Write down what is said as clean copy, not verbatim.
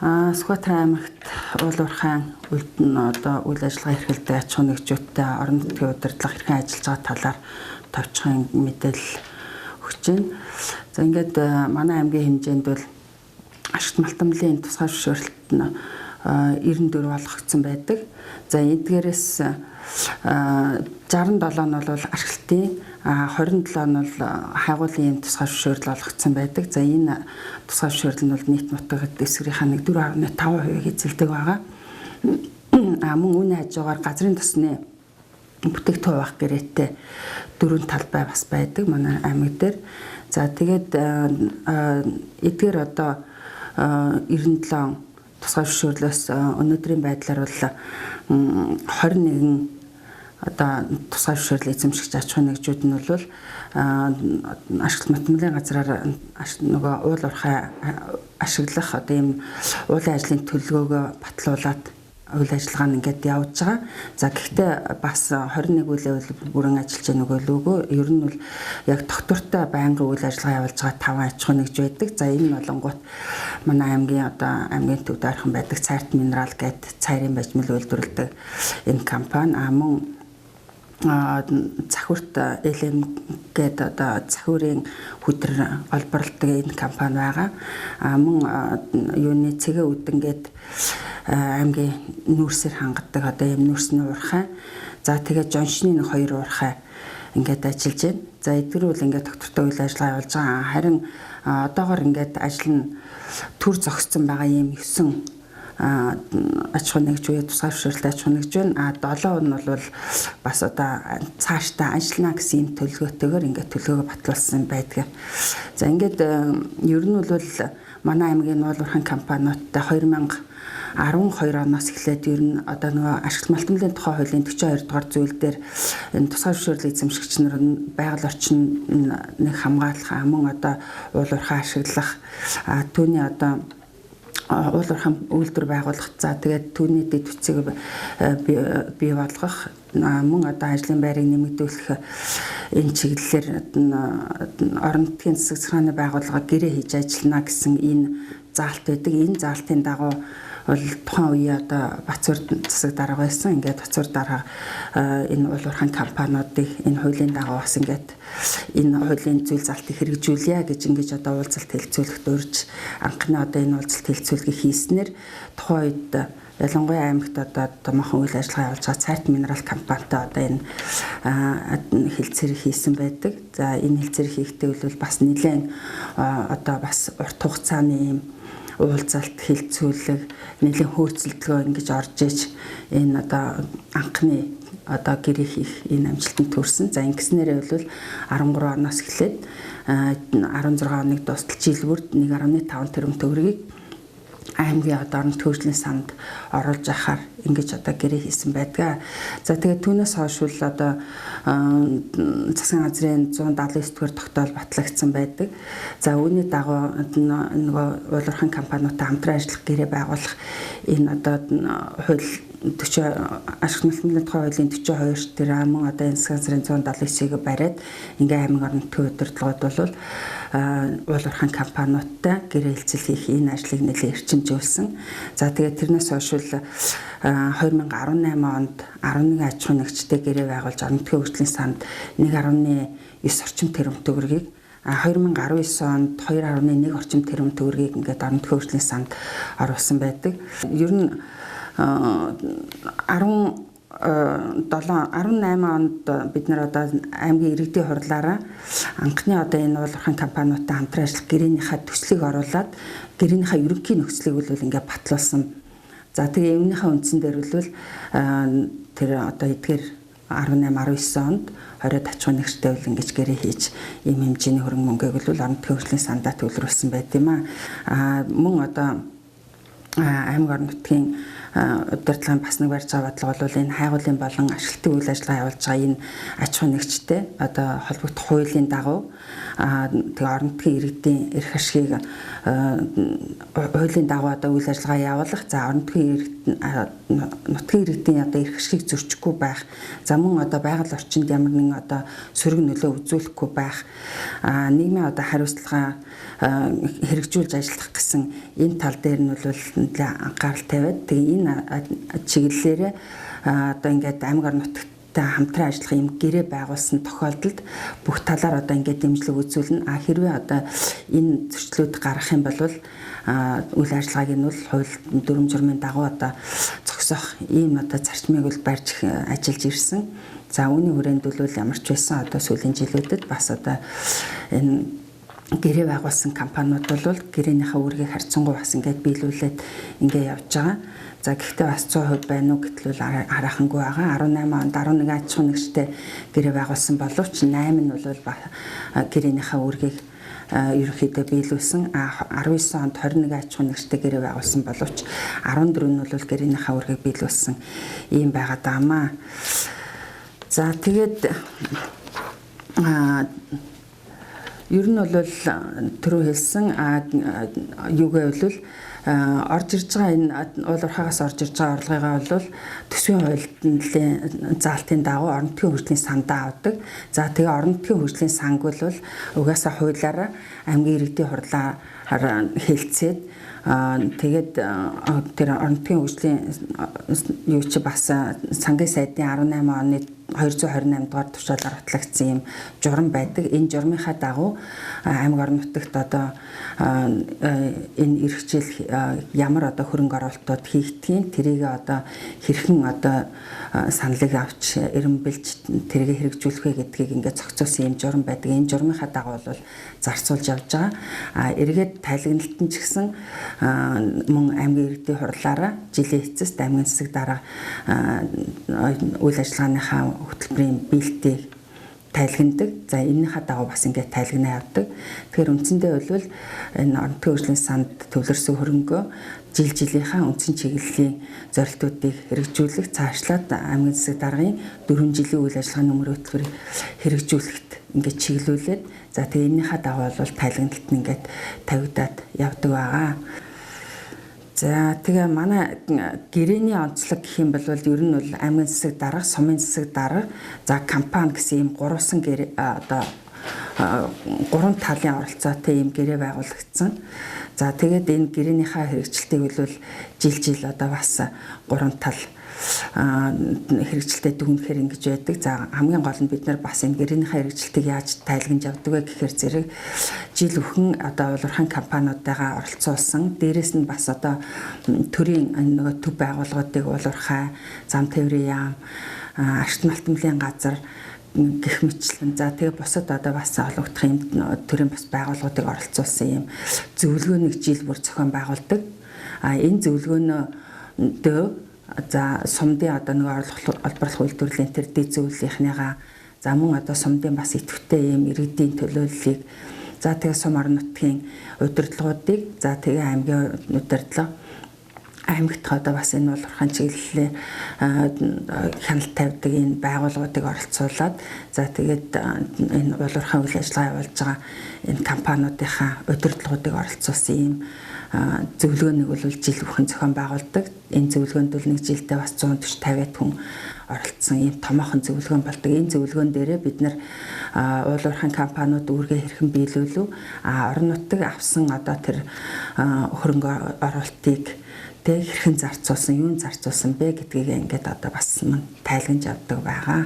Сүхбаатар аймагт уул уурхайн үлдэн одоо үйл ажиллагаа эрхэлдэг аж ахуйн нэгжүүдтэй орон нутгийн удирдлага хэрхэн ажиллаж байгаа талаар товчхон мэдээлэл өгч байна. За ингээд манай аймгийн хэмжээнд бол ашигт малтамлын тусгай зөвшөөрөлт нь 94 болгогдсон байдаг. За эдгээрээс 67 нь бол ашиглалтын 27 нь бол хайгуулын тусгай зөвшөөрөл олгогдсон байдаг. За энэ тусгай зөвшөөрөл нь бол нийт нутгийн дэвсгэрийн 4.5% эзэлдэг байгаа. Мөн үүний хажуугаар газрын тосны бүтээгдэхүүн хуваах гэрээтэй 4 талбай бас байдаг манай аймаг дээр. За тэгээд эдгээр одоо 97 тусгай зөвшөөрлөөс өнөөдрийн байдлаар бол 21 одоо тусгай зөвшөөрлийг эзэмшигч аж ахуйн нэгжүүд нь бол ашиглалт малтмалын газраар нөгөө уул уурхай ашиглах одоо ийм уулын ажлын төлөвлөгөөгөө батлуулаад үйл ажиллагаа нь ингээд явж байгаа. За гэхдээ бас 21 үеийн бүрэн ажиллаж байгаа нөгөө лүгөө ер нь бол яг доктортой байнгын үйл ажиллагаа явуулж байгаа 5 аж ахуйн нэгж байдаг. За энэ болонгууд манай аймгийн одоо аймгийн төвд ойрхон байдаг Цайрт минерал гэдэг цайрын бажмал үйлдвэрлэдэг энэ компани мөн Захирт ЛМ гэдэг одоо захирын хөтөр олборлдог энэ компани байгаа. Мөн юуны цэгээ үдэн гэдэг аймгийн нүүрсээр хангадаг одоо юм нүүрсний уурхай. За тэгээд жоншны 2 уурхай ингээд ажиллаж байна. За эдгээр бол ингээд доктортой үйл ажиллагаа явуулж байгаа. Харин одоогоор ингээд ажил нь төр зогссон байгаа юм 9 аж ахуйн нэгжүүд тусгай зөвшөөрөлт аж ахуйн нэгж байна. 7 нь бол бас одоо цаашдаа ажиллана гэсэн юм төлөвлөгөөтэйгээр ингээд төлөвлөгөө батлуулсан байдаг. За ингээд ер нь бол манай аймгийн уул уурхайн компаниудтай 2012 оноос эхлээд ер нь одоо нөгөө ашиглалт малтмалын тухай хуулийн 42 дугаар зүйл дээр энэ тусгай зөвшөөрлийг эзэмшигч нар нь байгаль орчин нэг хамгаалах мөн одоо уул уурхай ашиглах түүний одоо уул уурхайн үйлдвэр байгуулах за тэгээд түүний дэд бүтцийг бий болгох мөн одоо ажлын байрыг нэмэгдүүлэх энэ чиглэлээр орон нутгийн засаг захиргааны байгууллага гэрээ хийж ажиллана гэсэн энэ заалт байдаг. Энэ заалтын дагуу бол тухайн үе одоо Бацүр засаг дарга байсан. Ингээд Бацүр дарга энэ уул уурхайн компаниудыг энэ хуулийн дагуу бас ингээд энэ хуулийн зүйл залтыг хэрэгжүүлье гэж ингэж одоо уулзалт хэлэлцүүлэгт урьж анхны одоо энэ уулзалт хэлэлцүүлгийг хийснээр тухайн үед ялангуяа аймагт одоо томоохон үйл ажиллагаа явуулж байгаа Цайрт минерал компанитай одоо энэ хэлэлцээрийг хийсэн байдаг. За энэ хэлэлцээрийг хийхдээ бол бас нэлээд одоо бас урт хугацааны юм уулзалт хэлэлцүүлэг нэлээд хөөцөлдгөө ингэж орж иж энэ одоо анхны одоо гэрээ хийх энэ амжилтанд төрсөн. За ингэснээрээ бол 13 оноос эхлээд 16 оныг дуустал жил бүрд 1.5 тэрбум төгрөгийг аймгийн одоо орон төвчлийн санд оруулж ахаар ингэж одоо гэрээ хийсэн байдаг. За тэгээд түүнээс хойш бол одоо засгийн газрын 179-р тогтоол батлагдсан байдаг. За үүний дагуу нөгөө уул уурхайн компаниудтай хамтран ажиллах гэрээ байгуулах энэ одоо хууль 40 ашиглалт малтмалын тухай хуулийн 42 дээр мөн одоо энэ засгийн газрын 179-ийг бариад ингээ аймаг орон нутгийн удирдлагууд бол уул уурхайн компаниудтай гэрээ хэлцэл хийх энэ ажлыг нэлээд эрчимжүүлсэн. За тэгээд тэрнээс хойш 2018 онд 11 аж ахуйн нэгжтэй гэрээ байгуулж орон нутгийн хөгжлийн санд 1.9 орчим тэрбум төгрөгийг 2019 онд 2.1 орчим тэрбум төгрөгийг ингээд орон нутгийн хөгжлийн санд оруулсан байдаг. Ер нь 18 онд бид нар одоо аймгийн иргэдийн хурлаараа анхны одоо энэ уул уурхайн компаниудтай хамтран ажиллах гэрээнийхээ төслийг оруулаад гэрээнийхээ ерөнхий нөхцөлийг бол ингээд батлуулсан. За тэгээ үүнийхээ үндсэн дээр бол тэр одоо эдгээр 18-19 онд 20 аж ахуйн нэгжтэй бол ингэж гэрээ хийж ийм хэмжээний хөрөнгө мөнгөийг бол орон нутгийн хөгжлийн сандаа төвлөрүүлсэн байт юм мөн одоо аймаг орон нутгийн удирдлагын бас нэг барьж байгаа бодлого бол энэ хайгуулын болон ашиглалтын үйл ажиллагаа явуулж байгаа энэ аж ахуй нэгжтэй одоо холбогдох хуулийн дагуу тэгээ орон нутгийн иргэдийн эрх ашгийг хуулийн дагуу одоо үйл ажиллагаа явуулах, за орон нутгийн иргэдийн одоо эрх ашгийг зөрчихгүй байх, за мөн одоо байгаль орчинд ямар нэгэн одоо сөрөг нөлөө үзүүлэхгүй байх, нийгмийн одоо хариуцлага хэрэгжүүлж ажиллах гэсэн энэ тал дээр нь бол анхаарал тавиад тэгээ энэ чиглэлээрээ одоо ингээд аймаг орон нутагтай хамтран ажиллах юм гэрээ байгуулсан тохиолдолд бүх талаар одоо ингээд дэмжлэг үзүүлнэ. Хэрвээ одоо энэ зөрчлүүд гарах юм бол үйл ажиллагааг нь бол хууль дүрм журмын дагуу одоо зогсоох ийм одоо зарчмыг бол барьж ажиллаж ирсэн. За үүний хүрээнд бол ямар ч байсан одоо сүүлийн жилүүдэд бас одоо энэ гэрээ байгуулсан компаниуд бол гэрээнийхээ үүргийг харьцангуй бас ингээд биелүүлээд ингээд явж байгаа. За гэхдээ бас 100% байна уу гэтэл харахангүй байгаа. 18 онд 11 аж ахуй нэгжтэй гэрээ байгуулсан боловч 8 нь бол гэрээнийхээ үүргийг ерөнхийдөө биелүүлсэн. 19 онд 21 аж ахуй нэгжтэй гэрээ байгуулсан боловч 14 нь бол гэрээнийхээ үүргийг биелүүлсэн ийм байгаад байгаамаа. За тэгээд ер нь бол түрүү хэлсэн юугээ бол орж ирж байгаа энэ уул уурхаагаас орж ирж байгаа орлогыгаа бол төсвийн хуулийн заалтын дагуу орон нутгийн хөгжлийн сандаа авдаг. За тэгээ орон нутгийн хөгжлийн санг бол угаасаа хуулиараа аймгийн иргэдийн хурлаараа хэлцээд тэгээд тэр орон нутгийн хөгжлийн юу чи бас сангийн сайдын 18 оны 228 дугаар тушаалаар батлагдсан юм журам байдаг. Энэ журмынхаа дагуу аймаг орон нутагт одоо энэ эрхжил ямар одоо хөрөнгө оруулалтууд хийгдгийг тэрийг одоо хэрхэн одоо саналыг авч эренбэлж тэрийг хэрэгжүүлэх вэ гэдгийг ингээд зохицуулсан юм журам байдаг. Энэ журмынхаа дагуу бол зарцуулж явж байгаа. Эргээд тайлагналтан ч гэсэн мөн аймгийн иргэдийн хурлаараа жилийн эцэст аймгийн засаг дарга үйл ажиллагааныхаа хөтөлбөрийн биелэлтийг тайлагнадаг. За энэнийхээ дагуу бас ингээд тайлагнаа явдаг. Тэгэхээр үндсэндээ бол энэ орон нутгийн хөгжлийн санд төвлөрсөн хөрөнгөө жилийнхаа үндсэн чиглэлийн зорилтуудыг хэрэгжүүлэх, цаашлаад аймгийн засаг даргын 4 жилийн үйл ажиллагааны өмнө хөтөлбөрийг хэрэгжүүлэхэд ингээд чиглүүлээд за тэгээ энэнийхээ дагуу бол тайлагналт нь ингээд тавигдаад явдаг байгаа. За тэгээ манай гэрээний онцлог гэх юм бол ер нь бол аймгийн засаг дарга, сумын засаг дарга, за компани гэсэн ийм гурван гэрээ одоо гурван талын оролцоотой ийм гэрээ байгуулагдсан. За тэгээд энэ гэрээнийхээ хэрэгжилтийг бол жил одоо бас гурван тал хэрэгжилтэд дүгнэхээр ингэж байдаг. За хамгийн гол нь бид нар бас энэ гэрээнийхээ хэрэгжилтийг яаж тайлагнаж явдаг вэ гэхээр зэрэг жил бүхэн одоо улуурхайн компаниудтайгаа оролцуулсан. Дээрээс нь бас одоо төрийн нөгөө төв байгууллагуудыг улуурхай, зам тээврийн яам, арчит малтмлын газар гэх мэтлэн за тэгээ бусад одоо бас олгогдох юм төрийн бас байгууллагуудыг оролцуулсан юм зөвлөгөө нэг жил бүр зохион байгуулдаг. Энэ зөвлөгөөнөө за сумдын одоо нэг олборлох үйлдвэрлэлийн тэр дэд зөвлөлийнхнийгаа за мөн одоо сумдын бас идэвхтэй юм иргэдийн төлөөллийг за тэгээ сум орон нутгийн удирдлагуудыг за тэгээ аймгийн удирдлага аймагт одоо бас энэ улуурхайн чиглэлээ хяналт тавьдаг энэ байгууллагуудыг оролцуулаад за тэгээд энэ улуурхайн үйл ажиллагаа явуулж байгаа энэ компаниудынхаа удирдлагуудыг оролцуулсан юм зөвлөгөөнийг бол жил бүхэн зохион байгуулдаг. Энэ зөвлөгөөнд бол нэг жилдээ бас 140-50 хүн оролцсон ийм томоохон зөвлөгөөн болдог. Энэ зөвлөгөөн дээрээ бид нар уулуурхайн компаниуд үүргээ хэрхэн биелүүлв, орон нутаг авсан одоо тэр хөрөнгө оруулалтыг тэг хэрхэн зарцуулсан, юунд зарцуулсан бэ гэдгийг ингээд одоо бас тайлагнаж авдаг байгаа.